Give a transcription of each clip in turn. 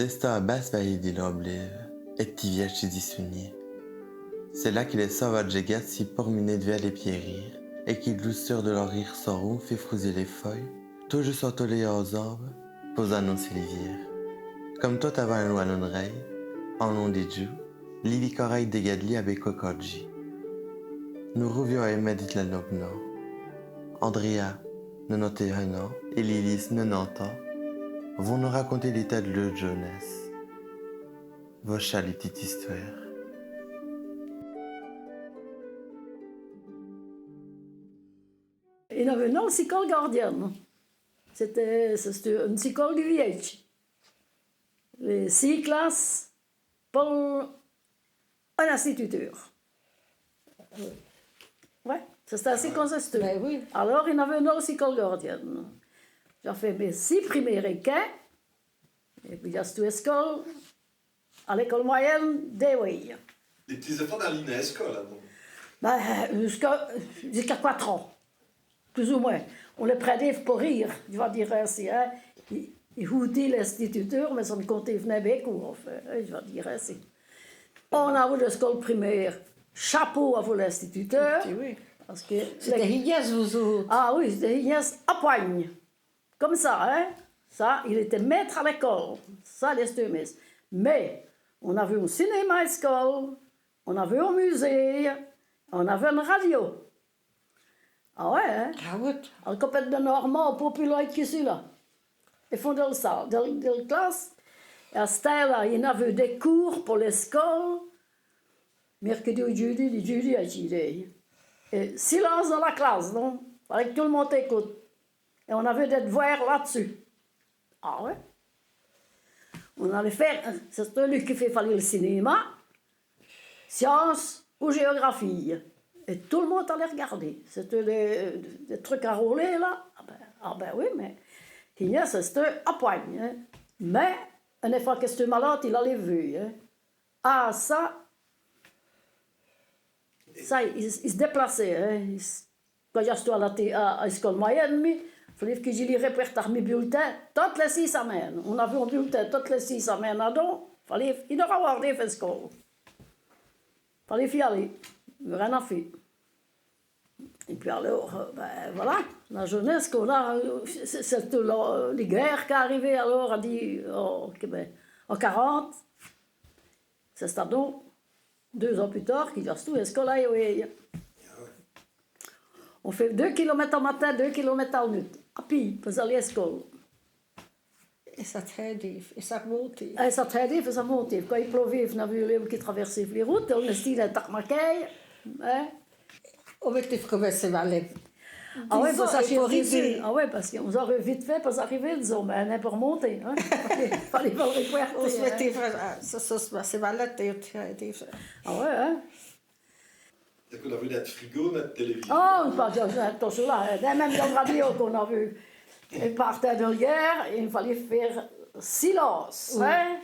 Resta à Basse-Vallée des Lomblives, et Tivièche d'y soigner. C'est là que les sauvages gâtes s'y promenaient vers les pierrir, et qui douceur de leur rire sorrow fait frouser les feuilles, tout juste entourées aux arbres, pour annoncer l'hiver. Comme toi t'avais un wallon rey, en long des joues, Lily Corail des Gadli avec Kokodji. Nous revions à Medit la Nobno. Andrea, 91 ans, et Lilis, 90 ans, vont nous raconter l'état de leur jeunesse. Vos chales petites histoires. Il y avait une école gardienne. C'était une école du village. Les 6 classes pour un instituteur. Ouais, c'était assez consistant. Ben oui. Alors, il y avait une autre école gardienne. J'ai fait mes 6 premiers équins. Et puis, il y a cette école à l'école moyenne d'Ewey. Les petits enfants dans l'INESCO, là, donc. Ben, jusqu'à 4 ans, plus ou moins. On les prenait pour rire, je vais dire ainsi. Hein. Ils houtaient l'instituteur, mais ça ne comptait venait beaucoup, en fait, je vais dire ainsi. On avait l'école primaire, chapeau à vous l'instituteur. Oui. Parce que C'était Higgins, vous autres. Ah oui, c'était Higgins à poigne. Comme ça, hein. Ça, il était maître à l'école. Ça, les stémis. Mais, on avait un cinéma à l'école, on avait un musée, on avait une radio. Ah ouais, hein? Ah oui. En compagnie de Normand, populaire qui est là. Ils font de ça, de la classe. Et à ce temps-là, il y avait des cours pour l'école. Mercredi ou jeudi à jeudi. Et silence dans la classe, non? Il fallait que tout le monde écoute. Et on avait des devoirs là-dessus. Ah ouais? On allait faire, c'est lui qui fait fallait le cinéma, sciences ou géographie. Et tout le monde allait regarder. C'était des trucs à rouler, là. Ah ben oui, mais c'était à poigne. Hein. Mais, une fois que c'était malade, il allait vu. Hein. Ah, ça, il se déplaçait. Hein. Quand j'étais à l'école moyenne, il fallait que je lui répertoire mes bulletins toutes les 6 semaines. On avait un bulletin toutes les 6 semaines. Donc, il devait avoir des faits scolaires. Il fallait y aller. Rien à faire. Et puis alors, ben voilà, la jeunesse qu'on a, c'est les guerres qui arrivaient alors, en 40. C'est donc 2 ans plus tard qu'il y a tout l'école. On fait 2 km en matin, 2 km en nuit. À pied, pour aller à l'école. Et ça traînait, et ça remontait. Et ça traînait, et ça montait. Quand il pleuvait, on avait les qui traversaient les routes, on était à Tarmacaille. Hein? On mettait comme ça valait. Ah oui, ça c'est horrible. Ah oui, parce qu'on aurait vite fait pour arriver, disons, mais elle n'est pas remontée. Hein? Fallait pas le récupérer. On se mettait, ça valait. Ah ouais, hein? Donc on a vu notre frigo, notre télévision. Oh, attention là, même dans la radio qu'on a vu. Il partait de guerre, il fallait faire silence. Oui. Hein?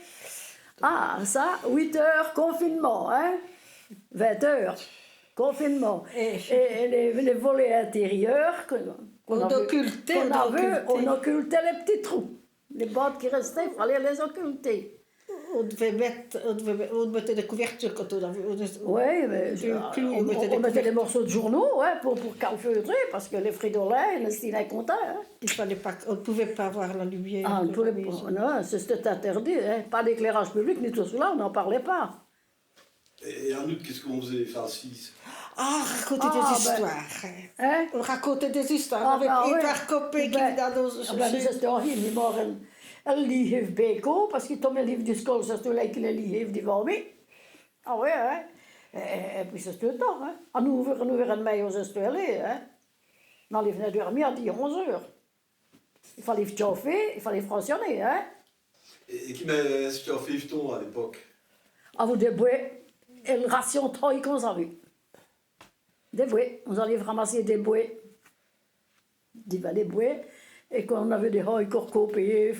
Ah, ça, 8 heures, confinement. Hein? 20 heures, confinement. Et les volets intérieurs On occultait les petits trous. Les bottes qui restaient, il fallait les occulter. On mettait des couvertures quand on avait. Oui, mais on mettait des morceaux de journaux ouais, pour calfeutrer, parce que les fridolins, ils comptaient. Hein. On ne pouvait pas voir la lumière. Ah, on pouvait pas. Non, c'était interdit. Hein. Pas d'éclairage public, ni tout cela, on n'en parlait pas. Et en août, qu'est-ce qu'on faisait, Francis? Ah, raconter des histoires. Hein? On racontait des histoires avec hyper copains qui venaient dans nos... C'était horrible, morgen. Elle lit Beko, parce qu'il tombait le livre du school, c'est là qu'il lit du vomi. Ah oui, hein? Et puis c'est tout le temps, hein? On ouvre une maille aux allés, hein? On allait venir dormir à 11 heures. Il fallait chauffer, il fallait fractionner, hein? Et qui m'a chauffé Yveton à l'époque? Ah, vous des bouées, et le ration trop qu'on savait. Des bouées, on allait ramasser des bouées. Des bouées, et quand on avait des haies corcopées,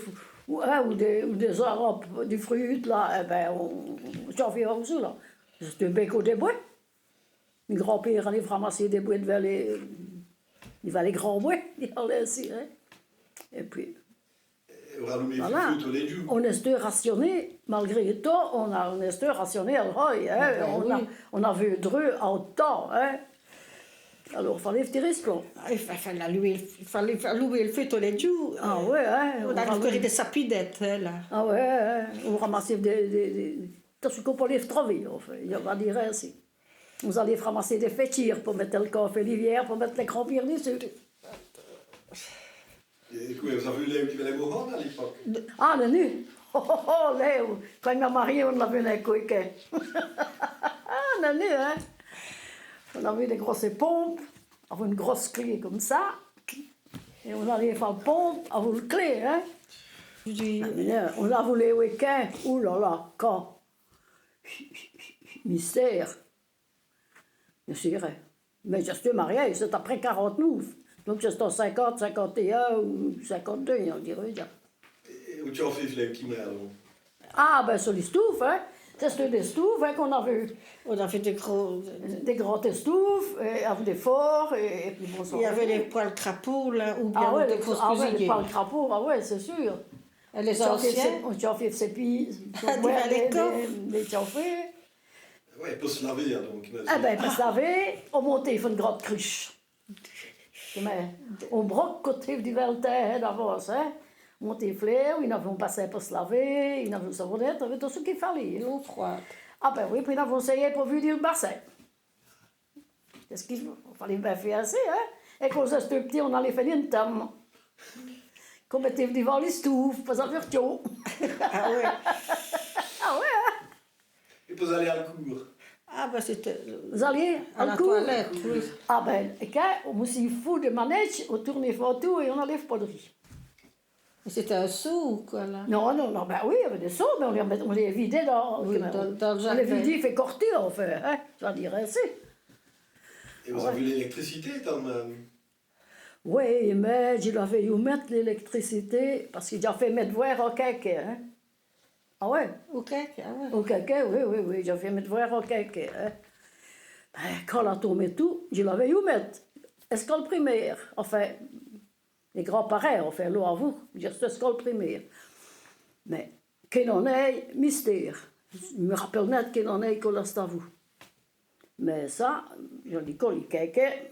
ou des arabes, des fruits, là, eh ben, on chauffait aussi, là. C'était un béco des bouées. Mes grands-pères allaient ramasser des bouées devant les grands bouées, ils allaient ainsi, hein. Et puis... On a allumé Voilà. le feu tous les jours. On est rationné, malgré tout, on est rationné à l'œil, hein. Ben On a vu dreux en temps, hein. Alors, il fallait tirer ce plan. Il fallait allumer le feu tous les jours. Ah ouais, hein. On a récupéré des sapinettes, hein, là. Ah ouais, hein. On ramassait des... Tout ce qu'on peut les trouver, en fait. Il va dire ainsi. Vous allez ramasser des fétires pour mettre le café l'hiver, pour mettre les crampires dessus. Et quoi, vous avez vu Léo qui venait mourir à l'époque? Ah, le nu. Oh, oh, oh, Léo. Quand il m'a marié, on l'a vu dans les coquets. Ah, le nu, hein. On avait des grosses pompes, avec une grosse clé comme ça. Et on allait faire la pompe avec une clé, hein. On a voulu les week-ends. Ouh là là, quand? Mystère. Je dirais. Mais je suis mariée, c'est après 49. Donc c'est en 50, 51 ou 52, on dirait. Et où tu as fait Léo qui meurt alors? Ah, ben sur les stouffes, hein. C'est des stouffes hein, qu'on a vu. On a fait des gros... Des grandes stouffes, et avec des forts, et puis bon, ça Il y avait va. les poêles crapauds, là, ou bien Ah ouais, des grosses ah ouais, les cuisiniers. poils crapauds, ah ouais, c'est sûr. Et les anciens, On a fait ses pieds, Ah, des coffres. les chauffés. Ouais, pour se laver donc. Ah ben, pour se laver, on montait, il faut une grande cruche. Mais on broque côté du verre d'avance, hein. On montait les fleurs, on passait pour se laver, on avait une savonnette, on avait tout ce qu'il fallait. l'eau froide. Ah ben oui, puis on avait essayé pour vider le bassin. Qu'est-ce qu'il fallait bien faire assez, hein. Et quand j'étais petit, on allait faire une table. Qu'on mettait devant les stouffes, pour ça faire chaud. Ah ouais. Ah ouais, hein. Et pour aller à la cour. Ah ben c'était... Vous alliez À la cour? toilette, oui. Ah ben, et quand on s'y fout de manège, on tournait fort tout et on n'enlève pas de riz. C'était un seau, quoi, là. Non, non, non, ben oui, il y avait des seaux, mais on les vidait dans, Oui, dans le on les jardin. vidait, il fait corter, en fait, hein. Tu vas dire ainsi. Et vous avez vu l'électricité quand même. Oui, mais je l'avais eu mettre l'électricité, parce qu'il a fait mettre voir au caquet, hein. Ah ouais, Ok, ah ouais. au caquet, oui, j'ai fait mettre voir au caquet, hein. Ben, quand la tombé tout, je l'avais eu mettre. École primaire, enfin, les grands-parents ont fait l'eau à vous, je suis école primaire. Mais, qu'il en ait, mystère. Je me rappelle net qu'il en ait, qu'on à vous. Mais ça, je dis qu'on les caquet.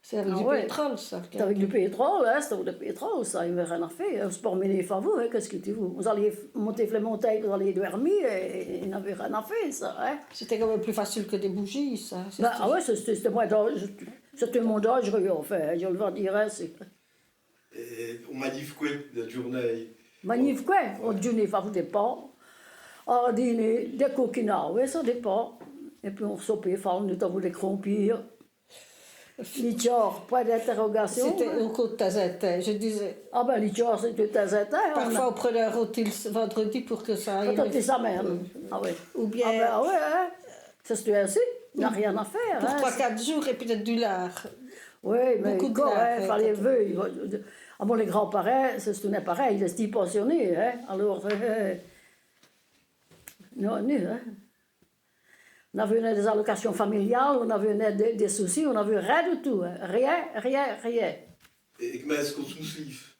C'est avec Ah du ouais. pétrole, ça. C'est avec du pétrole, hein, c'est avec du pétrole, ça, il n'y avait rien à faire. On se promenait à vous, hein, qu'est-ce que tu veux? Vous alliez monter les montagnes, vous alliez dormir, et il n'y avait rien à faire, ça, hein. C'était quand même plus facile que des bougies, ça. Ben, ah ouais, c'était moi c'était mon dangereux, en fait, je le vais dire ainsi. Et on m'a dit quoi de journée? Magnifique, quoi? Au dîner, ça vous dépend. Au dîner, des coquinards, oui, ça dépend. Et puis on sopait, on était avec des crompires. L'Itchor, point d'interrogation. C'était au côté de Tazetin, je disais. Ah ben l'Itchor, c'était Tazetin. Parfois, on prenait un rôti le vendredi pour que ça aille. Peut-être sa mère. Ah oui. Ou bien Ah ben ah ouais, hein. Ça se fait ainsi. Il n'y a rien à faire. pour hein. 3-4 jours et peut-être du lard. Oui, mais Beaucoup de quoi, lard, il fallait peut-être. veiller. Ah bon, les grands-parents, c'était pareil, ils étaient pensionnés. Hein. Alors, non, hein. On avait des allocations familiales, on avait des soucis, on avait rien du tout. Hein. Rien. Et comment est-ce qu'on se moustif?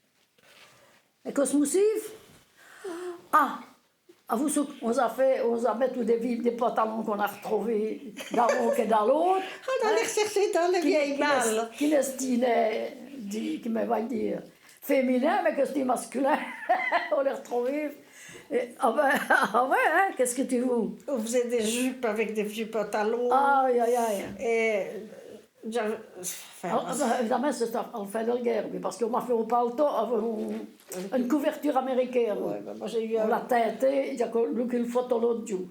Et Cosmoussif? Ah! À vous, on a mis tous des pantalons qu'on a retrouvés dans l'un que dans l'autre. On allait chercher dans les vieilles balles. Qui destinait, qui va dire, féminin, mais que c'était masculin. On les retrouvés. Ah ouais, hein, qu'est-ce que tu veux? On faisait des jupes avec des vieux pantalons. Aïe, aïe, aïe. Et j'avais... Enfin, Évidemment, c'est en fin de guerre, mais parce qu'on m'a fait au paletot avec une couverture américaine. ouais, ben, moi j'ai eu On un... l'a teinté, il y a une photo l'autre jour.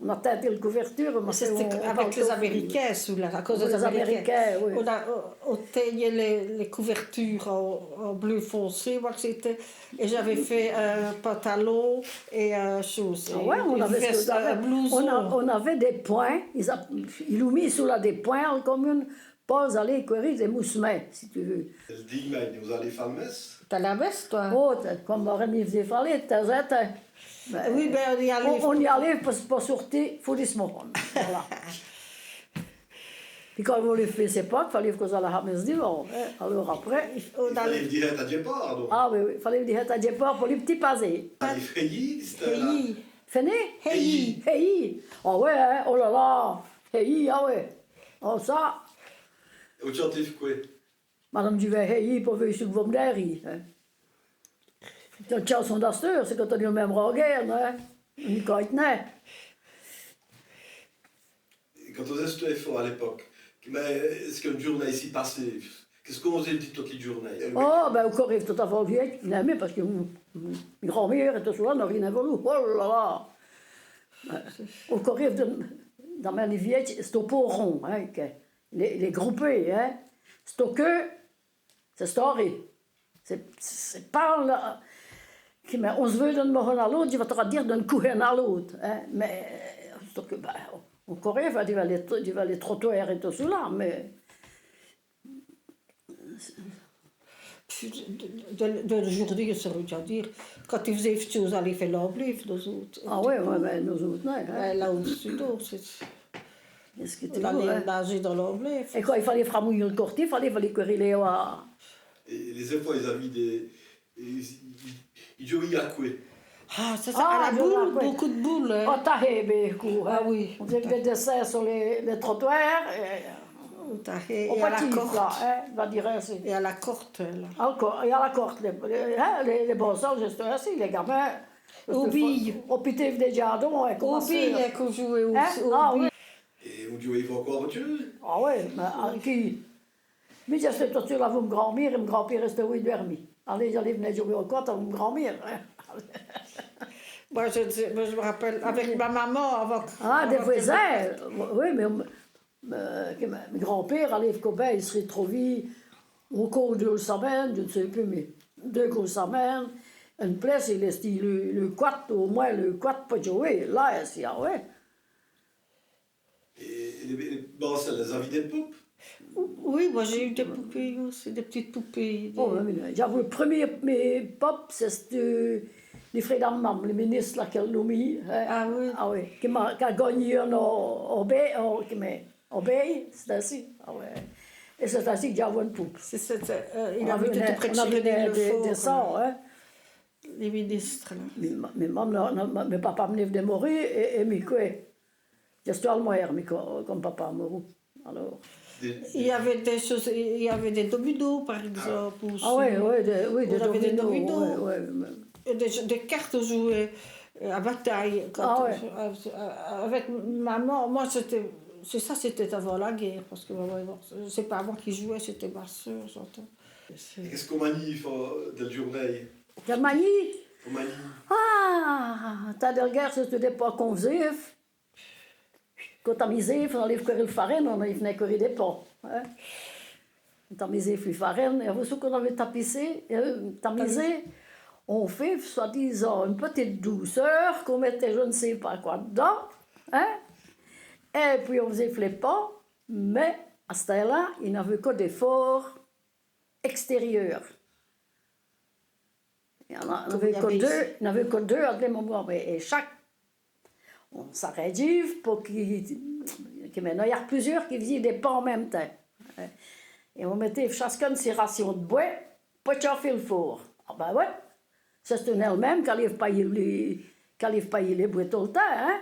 On a teinté la couverture. Mais c'était avec les Américains, sous là, à cause Oui, des les Américains. Américains, oui. On teignait les couvertures en bleu foncé, moi que c'était. Et j'avais fait un pantalon et un chose. Ah ouais, on avait, veste, un blouson. on avait des points, ils ont mis sous là des points en commune, pas aller courir des moussemets, si tu veux. Elle dit, mais vous allez faire le messe? T'as la veste, toi? Oh, comme Rémi faisait parler, de temps en temps. Ben, Oui, ben on y allait. on y allait pour sortir, il faut des smorons. Voilà. Puis quand on voulait faire ses Pâques, il fallait qu'on aille à la messe dimanche. Alors après, Il fallait le dire à départ, donc. ah oui, il fallait dire à départ pour les petits pasés. Les frayis, c'était là. Hey, Fini? hey. Hey! Ah ouais, hein? Oh là là! Hey, ah ouais! Oh ça! Au chantif quoi? Madame Duvet, hey, pour ver sur le vom d'Harry. Den chanson d'Astur, c'est quand on est au même regard, hein? On y connaît. Quand on faisait ce effort à l'époque, mais est-ce qu'une journée ici passée, qu'est-ce qu'on faisait toute les journées? Oh, ben, on arrive tout à fait vieille, il aimait parce que mes grand-mère était souvent dans rien voulu. Oh là là! On arrive dans ma vieille, c'est au pot rond, hein? Les groupés, hein? C'est au que, c'est story. C'est pas là. Mais on se veut d'un moment à l'autre, il va te dire d'un coup à l'autre. Hein? Mais c'est que, ben, on courait, il va les trottoirs et tout cela, mais. De journée, ça veut dire, quand ils faisaient des choses, ils faisaient l'obliv, nous autres. Ah oui, ouais, ben, nous autres, non. Hein? Là au-dessus d'eau, c'est. Est-ce que tu On vois, allait hein? nager dans l'obliv. Et quand il fallait framouiller le cortis, il fallait courir les oies. Et les fois, ils avaient des. Ils jouaient à quoi? Ah, ça, Ah, à la je boule, vois, ouais. beaucoup de boules. Oh, Hein. t'as rêvé, coup. Ah oui. On faisait des desserts sur les trottoirs. Et Au à la petit, là, corde. hein, on va dire ainsi. Et à la corde, là. Encore, et à la corde, les bossons, juste ainsi, les gamins. Aux billes. Au pité des jardins, hein, comment Au billes ça? qu'on jouait aussi. Hein? Ah oui. Et on jouait encore autre chose? Ah oui, mais à qui? Mais je sais, toi, tu l'as vu, mon grand-mère, et mon grand-père restait où il dormit. Allez, j'allais venir jouer au côte avec mon grand-mère. Hein. Moi, je me rappelle, avec ma maman, avant. Ah, des avant voisins. Oui, mais mon grand-père, allait Cobin, il se retrouvait encore 2 semaines, je ne sais plus, mais 2 semaines. Une place, il est le quart, au moins le quart pour jouer. Là, c'est ah ouais. Et bon, ça les avait des poupes. Oui, moi j'ai eu des poupées aussi, des petites poupées. Oh, j'avoue, le premier mes pop, c'était les frères d'Ammam, les ministres là, qu'elle nous mis. Hein. Ah oui. Ah oui, qui a gagné en baie, c'est ainsi. Ah ouais. Et c'est ainsi que j'avais une poupe. Il avait tout près de on avait chez des sorts, hein. Les ministres, là. Mes papa venait de mourir et mes quoi. J'étais à mourir, mais comme papa est mort. Alors. Il y avait des choses, il y avait des dominos, par exemple. Aussi. Ah oui, On avait des dominos. Ouais, Et des cartes jouées à bataille. Ah ouais. Avec maman, moi c'était avant la guerre, parce que c'est pas moi qui jouais, c'était ma soeur, j'entends. Et qu'est-ce qu'on manie de la journée? Quelle manie? On manie. Ah, t'as des regards, c'était pas qu'on faisait. Quand on misé, on allait courir le farine, on venait courir des ponts. Hein. Quand on misé le farine, et ce qu'on avait tapissé, tamisé, on fait, soi-disant, une petite douceur qu'on mettait je ne sais pas quoi dedans. Hein. Et puis on faisait les ponts, mais à ce temps-là, il n'y avait que des forts extérieurs. Il n'y en avait que deux à des moments. Et chaque on s'arrêtait pour maintenant il y a plusieurs qui faisaient des ponts en même temps. Et on mettait chacun ses rations de bois pour chauffer le four. Ah ben ouais, c'est elle-même qui allait payer les bois tout le temps. Hein?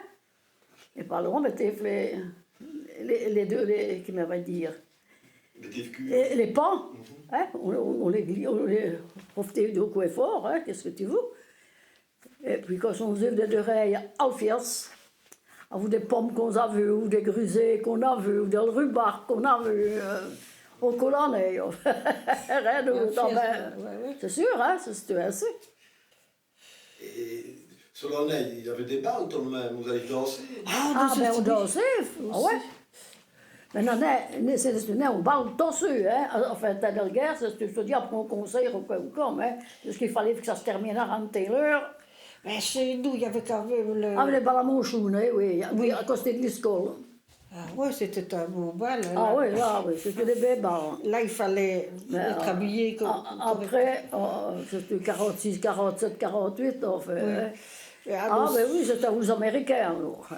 Et par là, on mettait les deux, comment on va dire, les ponts. Hein? On les refaisait de quoi fort, hein? Qu'est-ce que tu veux? Et puis quand on faisait des oreilles alfias, avec des pommes qu'on a vues, ou des grusées qu'on a vues, ou des rhubards qu'on a vues, au colonné. C'est sûr, hein, c'est ainsi. Et sur l'année, il y avait des balles tout de même, vous allez danser. Ah, ben on dansait, ah ouais. Mais non, c'est on parle danseux, hein. Enfin, t'as de la guerre, c'est ce que je te dis après un concert ou quoi, hein. Parce qu'il fallait que ça se termine à 21h. Mais chez nous, il y avait quand même le... Ah, mais les balles à Monchoune, oui, à côté de l'école. Ah oui, c'était un beau bal. Ah oui, là, oui, c'était des belles balles. Là, il fallait être habillé comme... Après, c'était 46, 47, 48, enfin. Oui. Ah, ben oui, c'était aux Américains, alors.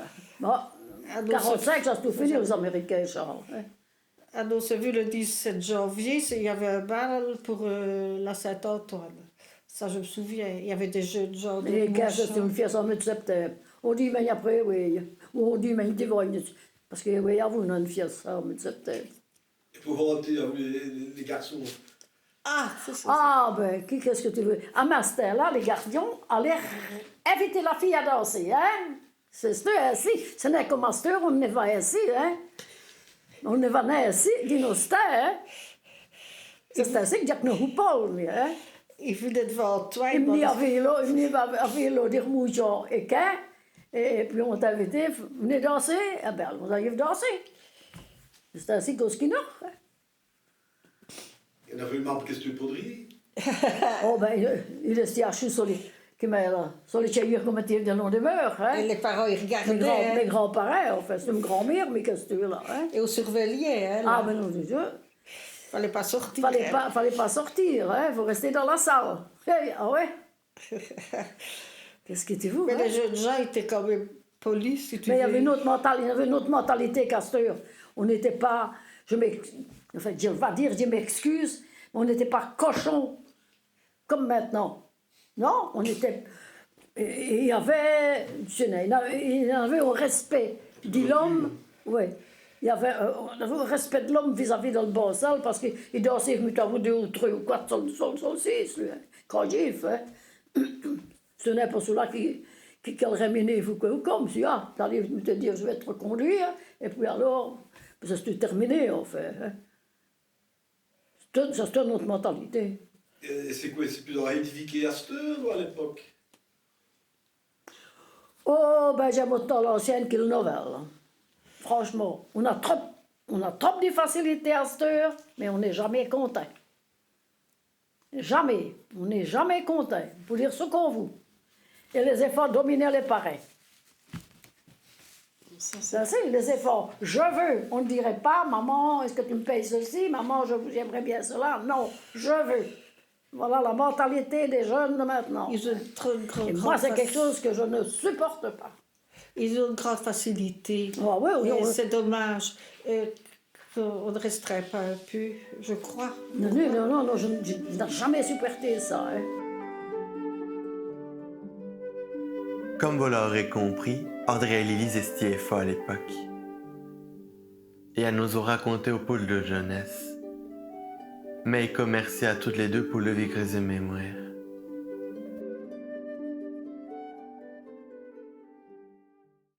Bon, 45, ça se tout fini aux Américains, Charles. on s'est vu le 17 janvier, il y avait un bal pour la Saint-Antoine. Ça, je me souviens. Il y avait des jeunes gens de Les gars, Montchamp. c'est une fête en mois de septembre. On dit, mais après, oui. Ou on dit, mais il va. Parce que, oui, à vous, on a une fête en mois de septembre. Et pour vanter, hein, les garçons. Ah, c'est ça. Ah, ben, qu'est-ce que tu veux? À Master, là, les gardiens allaient inviter la fille à danser, hein? C'est ça, ainsi. Ce n'est qu'au Master, on ne va ainsi, hein? On ne va ainsi, dit nos stars, hein? C'est ainsi que Jack ne joue pas, lui, hein? Il venait devant toi. Il me dit, avait là, des mouchons et qu'un. Et puis on t'a invité, venez danser. Eh bien, on arrive danser. C'est ainsi qu'au ski nord. Hein? Il y en avait une marque qu'est-ce que tu peux dire. Oh, ben, il est assis sur les. Sur les cailloux comme tu de nom de meurs. Hein? Et les parents, ils regardaient. Mes grands-parents, en fait, c'est une grand-mère, mais qu'est-ce que tu veux là? Hein? Et on surveillait. Hein, Ah, ben non, je fallait pas sortir. fallait pas sortir, hein? Faut rester dans la salle. Hey, ah ouais? Qu'est-ce que tu veux? Mais hein? les jeunes gens étaient quand même polis, si tu Mais il y veux. avait une autre mentalité Castor. On n'était pas, je m'excuse, mais on n'était pas cochons comme maintenant. Non, on était. Il y avait un respect de l'homme, oui. Il y avait un respect de l'homme vis-à-vis de le bon salle parce qu'il dansait mit à vous 2 ou 3 ou 4 sur le 6, lui. Quand j'ai fait. Ce n'est pas cela qui rémunère vous comme si, tu arrives te dire je vais te reconduire, et puis alors, c'est terminé en fait. Hein. C'est notre mentalité. Et c'est quoi? C'est plus dans édifiqué à cette heure ou à l'époque? Oh, ben j'aime autant l'ancienne que le nouvelle. Franchement, on a trop de facilités à cette heure, mais on n'est jamais content. Jamais. On n'est jamais content. Pour dire ce qu'on veut. Et les efforts dominaient les parents. Ça, c'est les efforts. Je veux. On ne dirait pas, maman, est-ce que tu me payes ceci? Maman, j'aimerais bien cela. Non, je veux. Voilà la mentalité des jeunes de maintenant. Ils ont une trop grande Et moi, c'est quelque chose que je ne supporte pas. Ils ont une grande facilité. Ah, oui, oui, Et oui. c'est dommage qu'on ne resterait pas un peu, je crois. Non, je n'ai jamais supporté ça. Hein. Comme vous l'aurez compris, Audrey et Lily étaient forts à l'époque. Et elle nous a raconté au pôle de jeunesse. Mais elle commerçait à toutes les deux pour le vivre et mémoire.